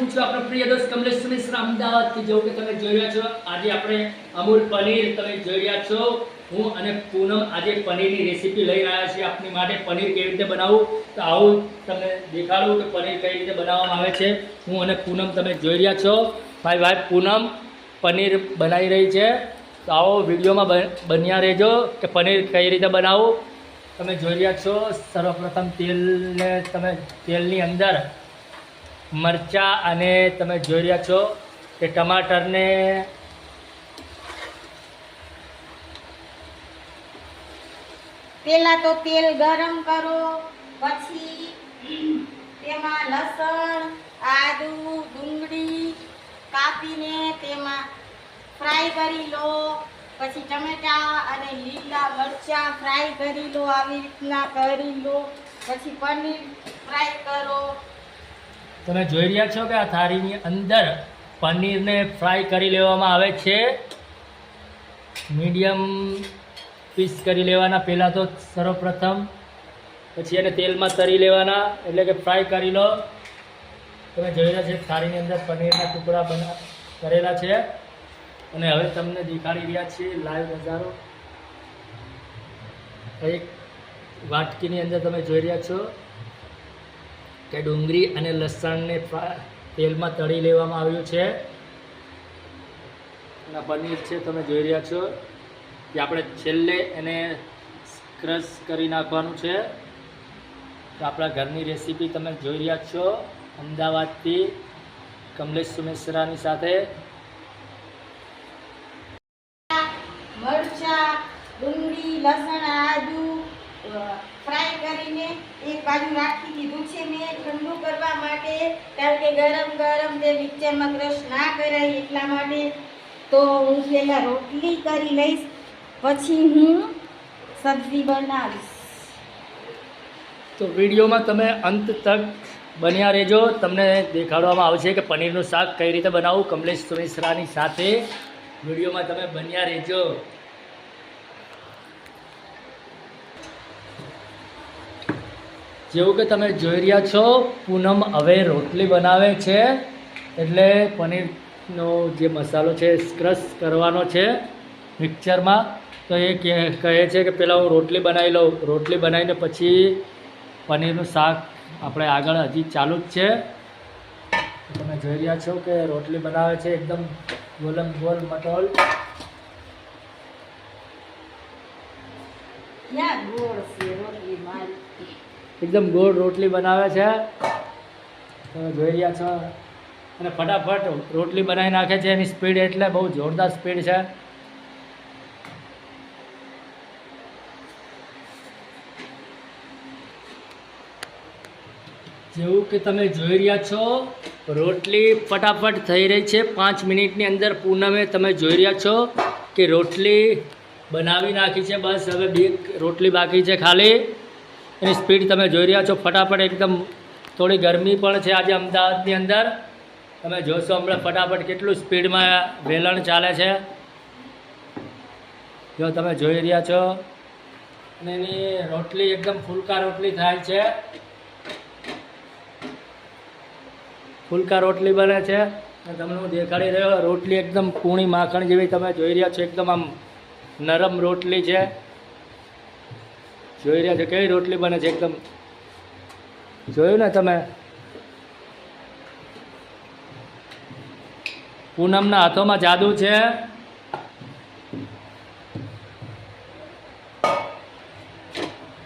હું છું આપણો પ્રિય દોસ્ત કમલેશ મિશ્રા અમદાવાદથી. જેવું કે તમે જોઈ રહ્યા છો, આજે આપણે અમૂલ પનીર તમે જોઈ રહ્યા છો. હું અને પૂનમ આજે પનીરની રેસીપી લઈ રહ્યા છીએ આપની માટે. પનીર કેવી રીતે બનાવવું તો આવું તમને દેખાડું કે પનીર કઈ રીતે બનાવવામાં આવે છે. હું અને પૂનમ તમે જોઈ રહ્યા છો. ભાઈ પૂનમ પનીર બનાવી રહી છે. તો આવો વિડીયોમાં બન્યા રહેજો કે પનીર કઈ રીતે બનાવવું. તમે જોઈ રહ્યા છો, સર્વપ્રથમ તેલની અંદર મરચાં અને તમે જોઈ રહ્યા છો કે ટમાટરને પહેલા તો તેલ ગરમ કરો, પછી તેમાં લસણ, આદુ, ડુંગળી કાપીને તેમાં ફ્રાય કરી લો. પછી ટમેટા અને લીલા મરચાં ફ્રાય કરી લો, આવી રીતના કરી લો. પછી પનીર ફ્રાય કરો. તમે જોઈ રહ્યા છો કે આ થાળીની અંદર પનીરને ફ્રાય કરી લેવામાં આવે છે. મીડિયમ પીસ કરી લેવાના પહેલાં તો સર્વપ્રથમ, પછી એને તેલમાં તળી લેવાના, એટલે કે ફ્રાય કરી લો. તમે જોઈ રહ્યા છો થાળીની અંદર પનીરના ટુકડા કરેલા છે. અને હવે તમને દેખાડી રહ્યા છીએ લાઈવ નજારો. એક વાટકીની અંદર તમે જોઈ રહ્યા છો કે ડુંગળી અને લસણને તેલમાં તળી લેવામાં આવ્યું છે. અને પનીર છે તમે જોઈ રહ્યા છો કે આપણે છેલ્લે એને ક્રશ કરી નાખવાનું છે. તો આપણા ઘરની રેસીપી તમે જોઈ રહ્યા છો અમદાવાદથી કમલેશ સુમેશ્વરાની સાથે. મરચાં, ડુંગળી, લસણ, આદુ ફ્રાય કરીને એક બાજુ રાખી દીધું છે મેં ઠંડુ કરવા માટે, કારણ કે ગરમ તે મિક્સરમાં ક્રશ ના કરાય એટલા માટે. તો હું પહેલાં રોટલી કરી લઈશ, પછી હું સબ્જી બનાવીશ. તો વિડીયોમાં તમે અંત તક બન્યા રહેજો. તમને દેખાડવામાં આવશે કે પનીરનું શાક કઈ રીતે બનાવવું કમલેશ સુમેશ્વરાની સાથે. વિડીયોમાં તમે બન્યા રહેજો. જેવું કે તમે જોઈ રહ્યા છો, પૂનમ હવે રોટલી બનાવે છે. એટલે પનીરનો જે મસાલો છે ક્રશ કરવાનો છે મિક્સરમાં. તો એ કહે છે કે પહેલાં હું રોટલી બનાવી લઉં. રોટલી બનાવીને પછી પનીરનું શાક આપણે આગળ હજી ચાલુ જ છે. તમે જોઈ રહ્યા છો કે રોટલી બનાવે છે એકદમ ગોલમ ગોલ મટોલ. એકદમ ગોળ રોટલી બનાવે છે. તમે જોઈ રહ્યા છો. અને ફટાફટ રોટલી બનાવી નાખે છે. એની સ્પીડ એટલે બહુ જોરદાર સ્પીડ છે. જેવું કે તમે જોઈ રહ્યા છો, રોટલી ફટાફટ થઈ રહી છે 5 મિનિટની અંદર. પૂનમે તમે જોઈ રહ્યા છો કે રોટલી બનાવી નાખી છે. બસ હવે 2 રોટલી બાકી છે ખાલી. એની સ્પીડ તમે જોઈ રહ્યા છો ફટાફટ. એકદમ થોડી ગરમી પણ છે આજે અમદાવાદની અંદર. તમે જોશો હમણાં ફટાફટ કેટલું સ્પીડમાં વેલણ ચાલે છે. જો તમે જોઈ રહ્યા છો. અને એની રોટલી એકદમ ફુલકા રોટલી થાય છે. ફુલકા રોટલી બને છે. અને તમને હું દેખાડી રહ્યો, રોટલી એકદમ કૂણી માખણ જેવી તમે જોઈ રહ્યા છો. એકદમ આમ નરમ રોટલી છે. જોઈ રહ્યા છો કેવી રોટલી બને છે એકદમ. જોયું ને તમે. પૂનમના હાથોમાં જાદુ છે.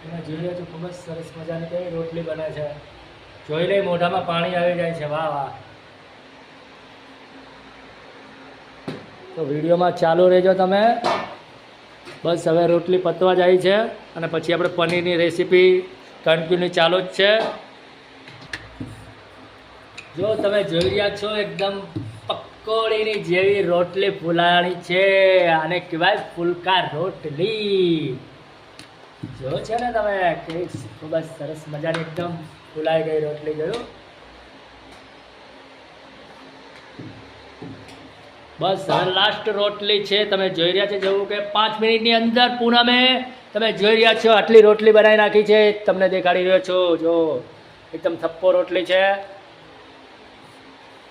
તમે જોઈ રહ્યા છો ખૂબ જ સરસ મજાની કેવી રોટલી બને છે. જોઈ લઈ મોઢામાં પાણી આવી જાય છે. વાહ વાહ. તો વિડીયોમાં ચાલુ રહેજો તમે. બસ હવે રોટલી પતવા જાય છે અને પછી આપણે પનીરની રેસીપી કન્ટિન્યુ ચાલુ જ છે. જો તમે જોઈ રહ્યા છો એકદમ પકોડીની જેવી રોટલી ફૂલાણી છે. આને કહેવાય ફુલકા રોટલી. જો છે ને તમે કે ખૂબ જ સરસ મજાની એકદમ ફૂલાઈ ગઈ રોટલી. જોયું? બસ હવે લાસ્ટ રોટલી છે. તમે જોઈ રહ્યા છો જેવું કે 5 મિનિટની અંદર પૂનમે તમે જોઈ રહ્યા છો આટલી રોટલી બનાવી નાખી છે. તમને દેખાડી રહ્યો છો. જો એકદમ થપ્પો રોટલી છે.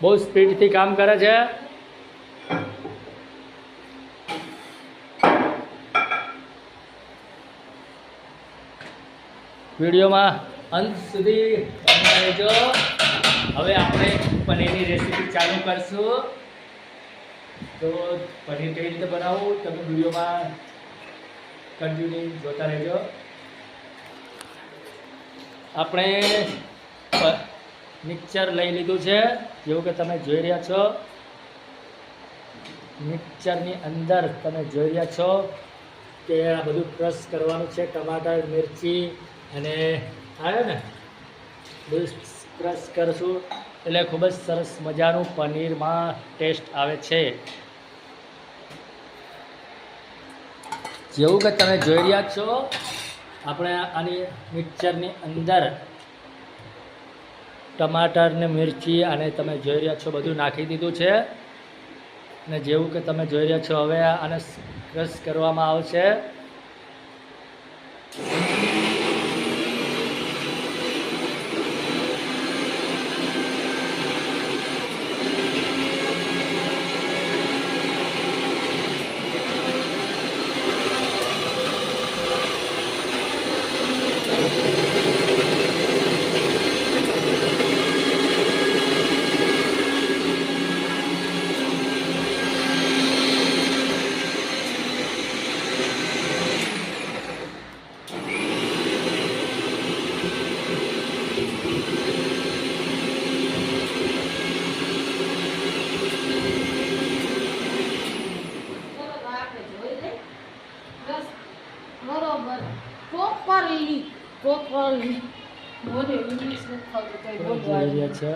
બહુ સ્પીડથી કામ કરે છે. વિડીયોમાં અંત સુધી બન્યા રહેજો. હવે આપણે પનીરની રેસીપી ચાલુ કરશું. તો પનીર કઈ રીતે બનાવવું તમે વિડીયોમાં કન્ટિન્યુ જોતા રહેજો. આપણે મિક્સર લઈ લીધું છે, જેવું કે તમે જોઈ રહ્યા છો. મિક્સરની અંદર તમે જોઈ રહ્યા છો કે આ બધું ક્રશ કરવાનું છે. ટમાટર, મિરચી અને આવે ને બધું ક્રશ કરશું એટલે ખૂબ જ સરસ મજાનું પનીરમાં ટેસ્ટ આવે છે. જેવું કે તમે જોઈ રહ્યા છો આપણે આની મિક્સરની અંદર ટમાટર ને મિરચી અને તમે જોઈ રહ્યા છો બધું નાખી દીધું છે. અને જેવું કે તમે જોઈ રહ્યા છો હવે આને ક્રશ કરવામાં આવશે. બરોબર પ્રોપરલી બોલે ઇંગ્લિશ નથી આવતું કઈ જોઈ બોલવાનું રહ્યા છો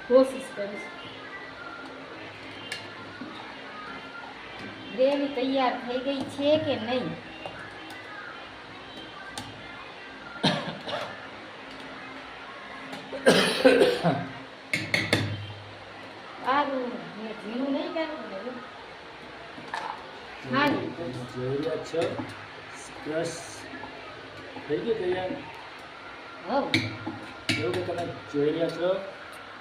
કોશિશ કરીશ. ગ્રેવી તૈયાર થઈ ગઈ છે કે નહીં? સારું મેં ઝીણું નહીં કર્યું. હા જોઈ રહ્યા છો ક્રશ થઈ ગયું તૈયાર. એવું કે તમે જોઈ રહ્યા છો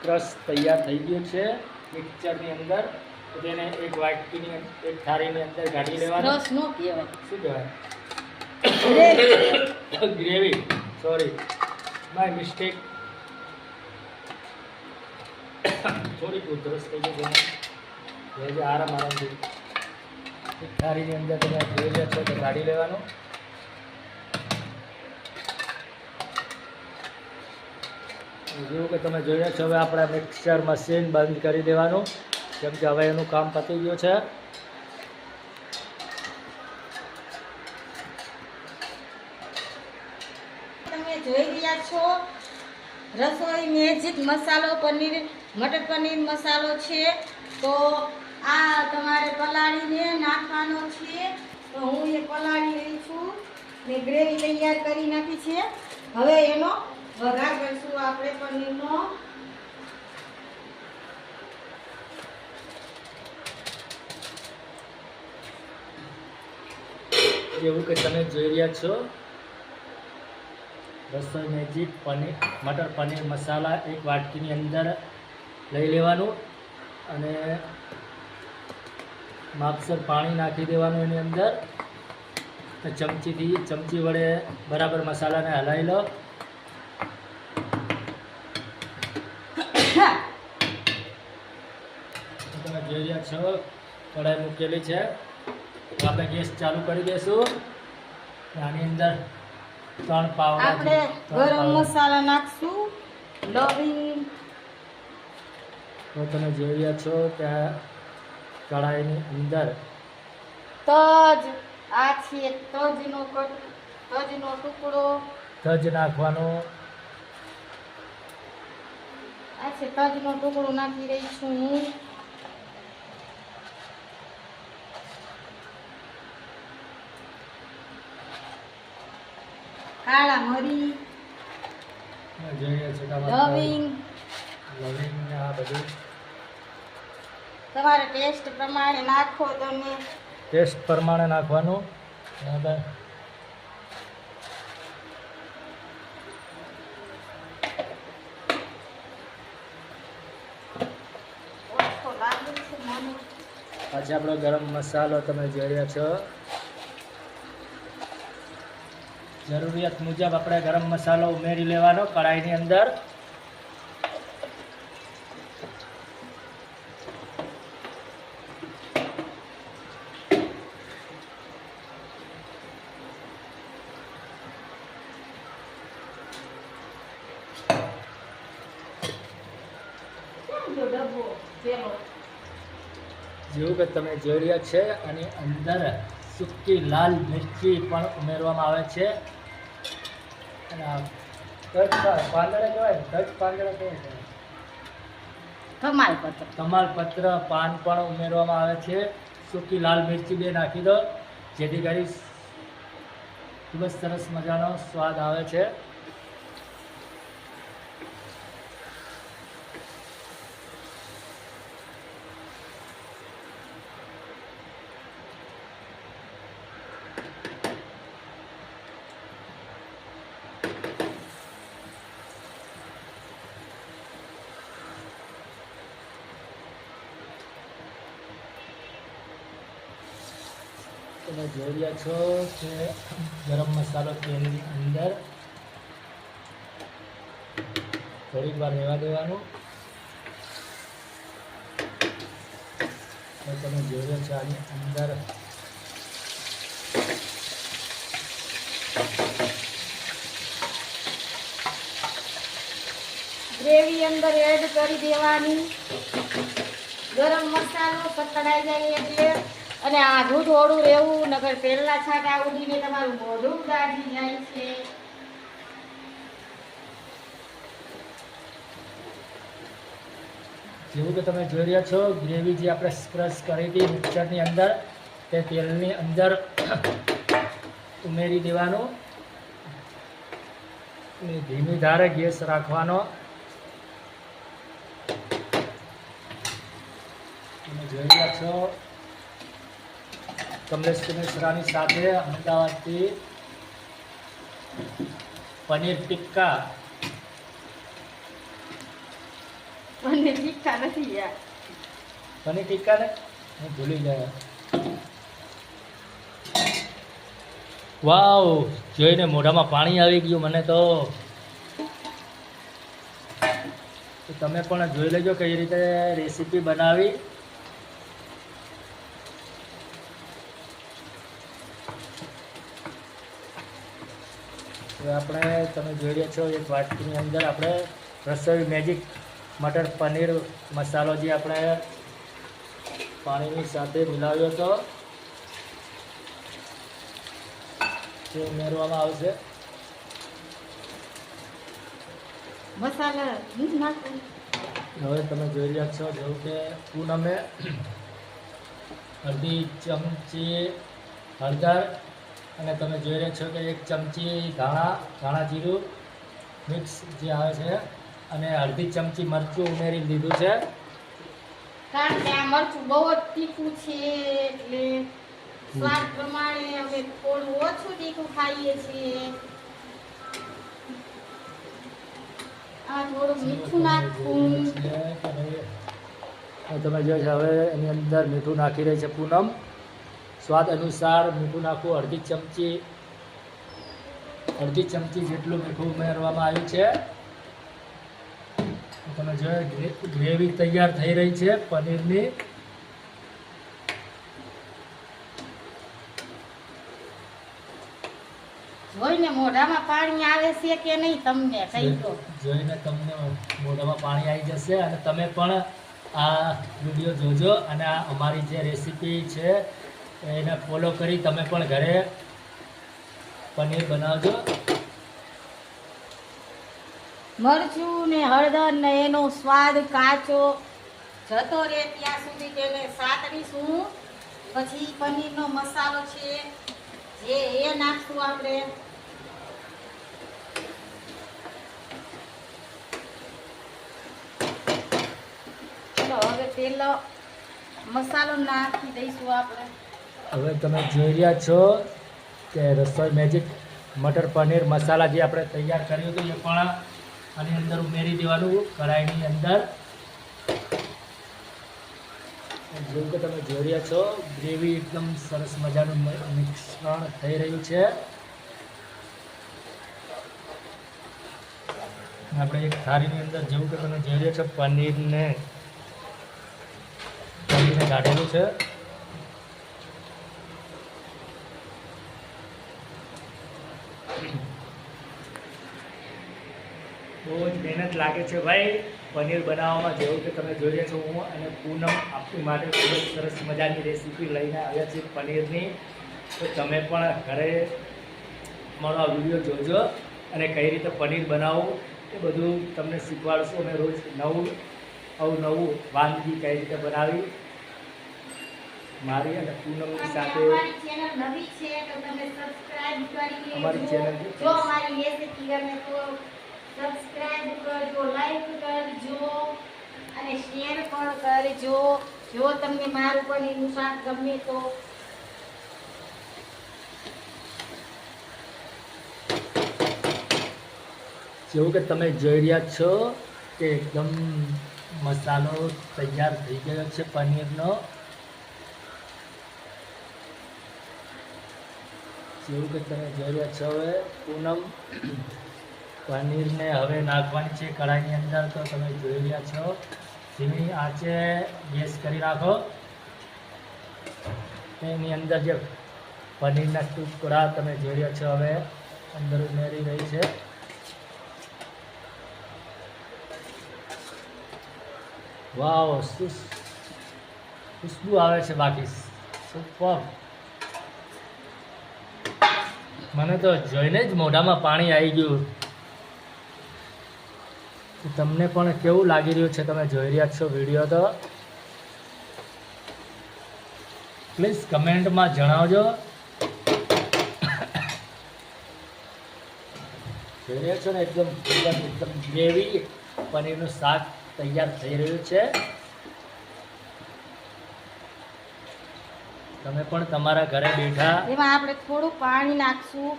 ક્રશ તૈયાર થઈ ગયું છે મિક્સરની અંદર. તો તેને એક વાટકીની એક થાળીની અંદર કાઢી લેવાનું. રસ નો કહેવાય, શું કહેવાય? ગ્રેવી. Sorry, my mistake. થોડીક ઉધરસ થઈ ગઈ છે. આરામથી એક થાળીની અંદર તમે જોઈ રહ્યા છો તો કાઢી લેવાનું. જેવું કે તમે જોઈ રહ્યા છો હવે આપણે મિક્સર મશીન બંધ કરી દેવાનું, કેમ કે હવે એનું કામ પતી ગયું છે. તમે જોઈ રહ્યા છો રસોઈ મેજિક મસાલો મટર પનીર મસાલો છે. તો આ તમારે પલાળીને નાખવાનો છે. તો હું એ પલાળી રહી છું ને ગ્રેવી તૈયાર કરી નાખી છે. હવે એનો વઘાર કરીશું આપણે પનીરનો. જેવું કે તમે જોઈ રહ્યા છો રસોઈ મેજિક મટર પનીર મસાલા એક વાટકીની અંદર લઈ લેવાનું અને માપસર પાણી નાખી દેવાનું એની અંદર. ચમચી વડે બરાબર મસાલાને હલાવી લો. તમે જોઈ રહ્યા છો કઢાઈ મૂકેલી છે. આપણે ગેસ ચાલુ કરી દઈશું. આની અંદર 3 પાવડા આપણે ગરમ મસાલા નાખશું, લવિંગ. તો તમે જોઈ રહ્યા છો કે કઢાઈની અંદર તજ, આ છે તજનો ટુકડો, તજ નાખવાનો. આ છે તજનો ટુકડો નાખી રહી છું હું. કાળા મરી, જોઈ રહ્યા છો લવિંગ. ને આ બધું તમારે ટેસ્ટ પ્રમાણે નાખો તમે. ટેસ્ટ પ્રમાણે નાખવાનું. બરાબર. આજે આપણો ગરમ મસાલો તમે જોઈ રહ્યા છો. જરૂરિયાત મુજબ આપણે ગરમ મસાલો ઉમેરી લેવાનો કઢાઈની અંદર. જેવું કે તમે જોઈ રહ્યા છે આની અંદર સૂકી લાલ મિરચી પણ ઉમેરવામાં આવે છે. અને આ કચ્છ પાંદડા કહેવાય, કચ્છ પાંદડા કહેવાય, તમાલપત્ર પાન પણ ઉમેરવામાં આવે છે. સૂકી લાલ મિરચી 2 નાખી દો, જેથી કરી ખૂબ જ સરસ મજાનો સ્વાદ આવે છે. તમે જોઈ રહ્યા છો કે ગરમ મસાલો તેલની અંદર થોડીક વાર રહેવા દેવાનું. તમે જોઈ રહ્યા છો આની અંદર ગ્રેવી અંદર એડ કરી દેવાની. ગરમ મસાલો પકડાઈ જાય એટલે, અને આઘું થોડું રહેવું, નકર તેલના છાંટા ઉડીને તમારું મોઢું દાઢી જાય છે. જેવું કે તમે જોઈ રહ્યા છો ગ્રેવી જે આપણે ક્રશ કરી હતી મિક્સરની અંદર, તે તેલની અંદર ઉમેરી દેવાનું. અને ધીમી ધારે ગેસ રાખવાનો. તમે જોઈ રહ્યા છો કમલેશ મિશ્રાની સાથે અમદાવાદથી પનીર ટિક્કા. પનીર ટિક્કા નથી યાર, પનીર ટિક્કા ને હું ભૂલી ગયા. વાવ, જોઈને મોઢામાં પાણી આવી ગયું મને તો. તમે પણ જોઈ લેજો કઈ રીતે રેસીપી બનાવી. આપણે તમે જોઈ રહ્યા છો એક વાટકીની અંદર આપણે રસોઈ મેજિક મટર પનીર મસાલો જે આપણે પાણીની સાથે મિલાવ્યો હતો તે ઉમેરવામાં આવશે. મસાલા નાખું. હવે તમે જોઈ રહ્યા છો જેવું કે પૂનમે અડધી ચમચી હળદર, અને તમે જોઈ રહ્યા છો કે 1 ચમચી ધાણા જીરું મિક્સ જે આવે છે, અને અડધી ચમચી મરચું ઉમેરી દીધું છે. કારણ કે આ મરચું બહુ જ તીખું છે એટલે સ્વાદ પ્રમાણે અમે થોડું ઓછું તીખું ખાઈએ છીએ. આ થોડું મીઠું નાખવું. તમે જોઈ છો હવે એની અંદર મીઠું નાખી રહી છે પૂનમ. સ્વાદ અનુસાર મીઠું નાખવું. અડધી ચમચી જેટલું મીઠું ઉમેરવામાં આવ્યું છે. તમે જોઈ ગ્રેવી તૈયાર થઈ રહી છે પનીરની. જોઈને મોઢામાં પાણી આવે છે કે નહીં તમને કહી દો. જોઈને તમને મોઢામાં પાણી આવી જશે, અને તમે પણ આ વિડીયો જોજો, અને આ અમારી જે રેસીપી છે એને ફોલો કરી તમે પણ ઘરે પનીર બનાવજો. મરચું ને હળદર ને એનો સ્વાદ કાચો જતો રહે ત્યાં સુધી તેને સાતરીશું. પછી પનીરનો મસાલો છે જે એ નાખશું આપણે. ચલો હવે તેલ મસાલો નાખી દઈશું આપણે. હવે તમે જોઈ રહ્યા છો કે રસોઈ મેજિક મટર પનીર મસાલા જે આપણે તૈયાર કર્યું હતું એ પણ આની અંદર ઉમેરી દેવાનું કઢાઈની અંદર. જેવું કે તમે જોઈ રહ્યા છો ગ્રેવી એકદમ સરસ મજાનું મિશ્રણ થઈ રહ્યું છે. આપણે એક થાળીની અંદર જેવું કે તમે જોઈ રહ્યા છો પનીરને કાઢેલું છે. બહુ જ મહેનત લાગે છે ભાઈ પનીર બનાવવામાં. જેવું કે તમે જોઈ રહ્યા છો હું અને પૂનમ આપણી માટે ખૂબ જ સરસ મજાની રેસીપી લઈને આવ્યા છીએ પનીરની. તો તમે પણ ઘરે મારો આ વિડીયો જોજો અને કઈ રીતે પનીર બનાવવું એ બધું તમને શીખવાડશું. અને રોજ નવું વાનગી કઈ રીતે બનાવી મારી અને પૂનમની સાથે. અમારી ચેનલ નવી છે તો તમે સબસ્ક્રાઇબ કરી લેજો. અમારી ચેનલ જો અમારી રેસીપી ગમે તો સબસ્ક્રાઇબ કરજો, લાઈક કરજો અને શેર પણ કરજો. જો તમને મારું પનીરનું શાક ગમે તો જેવું કે તમે જોઈ રહ્યા છો કે એકદમ મસાલો તૈયાર થઈ ગયો છે પનીરનો. જેવું કે તમે જોઈ રહ્યા છો હવે પૂનમ પનીરને હવે નાખવાની છે કઢાઈની અંદર. તો તમે જોઈ રહ્યા છો ધીમી આંચે ગેસ કરી રાખો. એની અંદર જે પનીરના ટુકડા તમે જોઈ રહ્યા છો હવે અંદર ઉમેરી રહી છે. વાવ, ખુશ્બુ આવે છે બાકી સુપર. મને તો જોઈને જ મોઢામાં પાણી આવી ગયું. તમને પણ કેવું લાગી રહ્યું છે તમે જોઈ રહ્યા છો વિડીયો તો પ્લીઝ કમેન્ટમાં જણાવજો. જોઈ રહ્યા છો ને એકદમ ગ્રેવી પનીરનું શાક તૈયાર થઈ રહ્યું છે. તમે પણ તમારા ઘરે બેઠા એમાં આપણે થોડું પાણી નાખશું.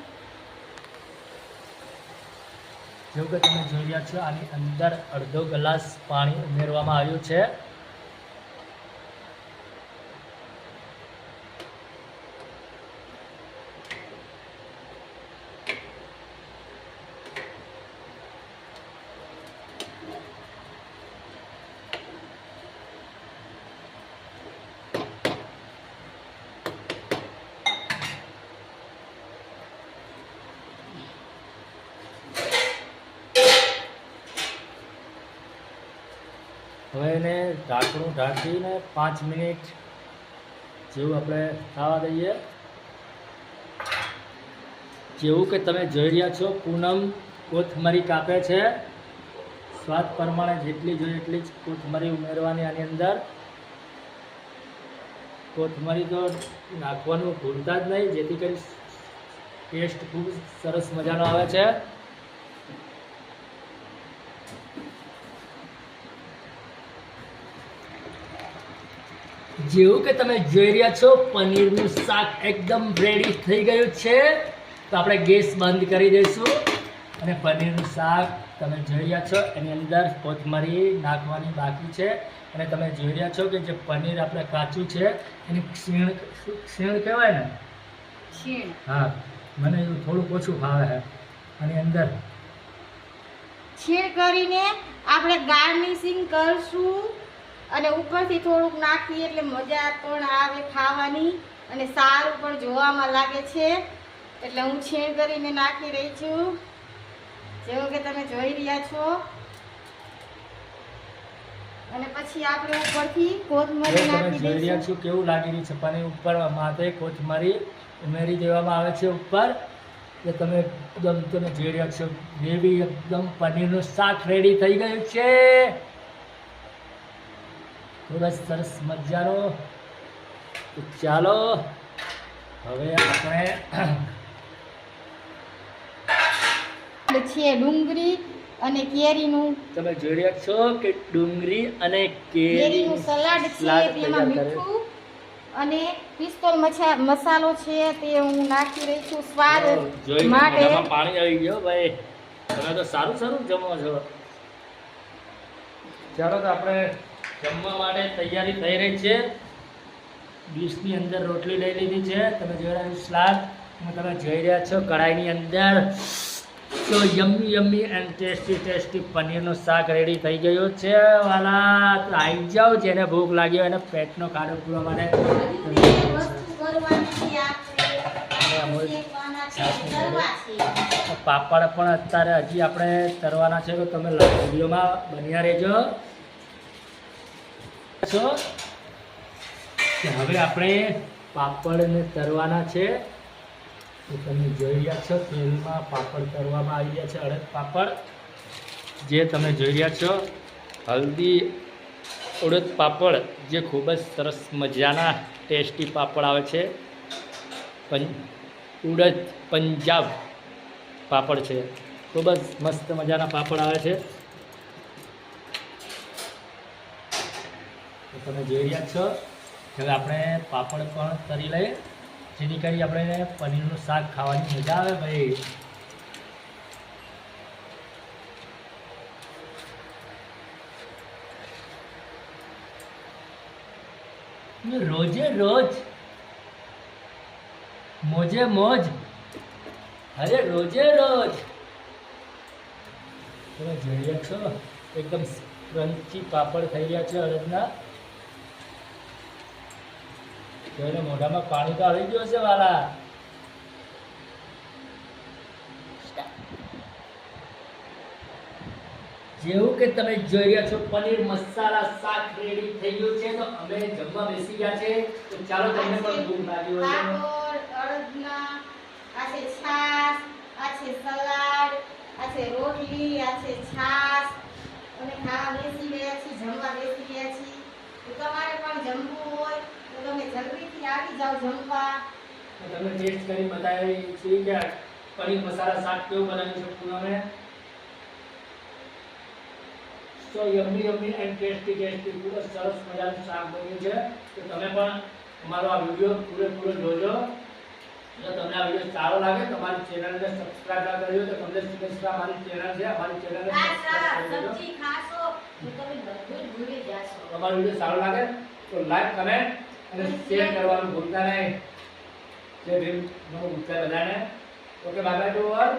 જેવું કે તમે જોઈ રહ્યા છો આની અંદર અડધો ગ્લાસ પાણી ઉમેરવામાં આવ્યું છે. હવે એને ઢાંકણું ઢાંકીને 5 મિનિટ જેવું આપણે થવા દઈએ. જેવું કે તમે જોઈ રહ્યા છો પૂનમ કોથમરી કાપે છે. સ્વાદ પ્રમાણે જેટલી જોઈએ એટલી જ કોથમરી ઉમેરવાની. આની અંદર કોથમરી તો નાખવાનું ભૂલતા જ નહીં, જેથી કરી ટેસ્ટ ખૂબ સરસ મજાનો આવે છે. જેવું કે તમે જોઈ રહ્યા છો પનીરનું શાક એકદમ રેડી થઈ ગયું છે. તો આપણે ગેસ બંધ કરી દઈશું અને પનીરનું શાક તમે જોઈ રહ્યા છો એની અંદર કોથમરી નાખવાની બાકી છે. અને તમે જોઈ રહ્યા છો કે જે પનીર આપણે કાચું છે એની છીણ કહેવાય ને, છીણ. હા, મને એવું થોડુંક ઓછું ભાવે છે. આની અંદર છીણ કરીને આપણે ગાર્નિશિંગ કરશું અને ઉપરથી થોડુંક નાખીએ એટલે મજા પણ આવે ખાવાની અને સારું પણ જોવામાં લાગે છે. એટલે હું છીણ કરીને નાખી રહી છું જેવું કે તમે જોઈ રહ્યા છો. અને પછી આપણે ઉપરથી કોથમરી તમે નાખી જોઈ રહ્યા દઈશું. છો કેવું લાગી રહ્યું છે. પનીર ઉપર માથે કોથમરી ઉમેરી દેવામાં આવે છે ઉપર. કે તમે એકદમ તમે જોઈ રહ્યા છો ગ્રેવી એકદમ પનીરનું શાક રેડી થઈ ગયું છે. ખૂબ જ સરસ મજાનો. તો ચાલો હવે આપણે છે ડુંગળી અને કેરીનું તમે જોઈ રહ્યા છો કે ડુંગળી અને કેરીનું સલાડ છે. સલાડ તેમાં તૈયાર કરે. મીઠું અને પિસ્તોલ મસાલો છે તે હું નાખી રહી છું સ્વાદ જોઈને માટે. મોઢામાં પાણી આવી ગયો ભાઈ. તમે તો સારું સારું જમો છો. ચાલો તો આપણે જમવા માટે તૈયારી થઈ રહી છે. ડીશની અંદર રોટલી લઈ લીધી છે, તમે જોઈ રહ્યા છો સ્લાદ, અને તમે જોઈ રહ્યા છો કઢાઈની અંદર તો યમ્મી યમ્મી એન્ડ ટેસ્ટી પનીરનું શાક રેડી થઈ ગયું છે વાલા. તો આવી જાઓ, જેને ભૂખ લાગી હોય એને પેટનો ખાડો પૂરવા માટે. વસ્તુ કરવાની છે આપણે. અમૂલ શેકવાના છે, તળવા છે. તો પાપડ પણ અત્યારે હજી આપણે તરવાના છે, તો તમે વિડીયોમાં બન્યા રહેજો. છો કે હવે આપણે પાપડને તરવાના છે, તો તમે જોઈ રહ્યા છો તેલમાં પાપડ તરવામાં આવી ગયા છે. અડદ પાપડ જે તમે જોઈ રહ્યા છો, હલ્દી ઉડદ પાપડ જે ખૂબ જ સરસ મજાના ટેસ્ટી પાપડ આવે છે. ઉડદ પંજાબ પાપડ છે, ખૂબ જ મસ્ત મજાના પાપડ આવે છે. તો તમે જોઈ રહ્યા છો. હવે આપણે પાપડ પણ તરી લઈએ, જેની કરી આપણે પનીરનું શાક ખાવાની મજા આવે ભાઈ. રોજે રોજ મોજે મોજ, અરે રોજે રોજ. તમે જોઈ રહ્યા છો એકદમ ક્રન્ચી પાપડ થઈ ગયા છે અડદના. જોઈને મોઢામાં પાણી તો આવી ગયું છે વાલા. જેવું કે તમે જોઈ રહ્યા છો પનીર મસાલા શાક રેડી થઈ ગયું છે, તો અમે જમવા બેસી ગયા છે. તો ચાલો તમને પણ ભૂખ લાગી હોય તો પાપડ, અડદના, આ છે છાશ, આ છે સલાડ, આ છે રોટલી, આ છે છાશ. અને ખાવા બેસી ગયા છીએ, જમવા બેસી ગયા છીએ. તો તમારે પણ જમવું હોય તો તમે જલ્દીથી આવી જાઓ જમવા. તમને ટેસ્ટ કરી બતાવી છે કે પનીર મસાલા શાક કેવું બનાવ્યું છે પૂનમે. તો યમ્મી એન્ડ ટેસ્ટી ખૂબ જ સરસ મજાનું શાક બન્યું છે. તો તમે પણ અમારો આ વિડીયો પૂરેપૂરો જોજો. જો તમને આ વિડીયો સારો લાગે તો અમારી ચેનલને સબસ્ક્રાઇબ ના કરી હોય તો તમને અમારી ચેનલ છે, અમારી ચેનલને સબસ્ક્રાઇબ કરી દેજો. સબ્જી ખાશો તો તમે બધું જ ભૂલી જાશો. અમારો વિડીયો સારો લાગે તો લાઈક, કમેન્ટ અને શેર કરવાનું ભૂલતા નહીં. જય ભીમ, નમો બુદ્ધાય બધાને. Okay, bye bye to all.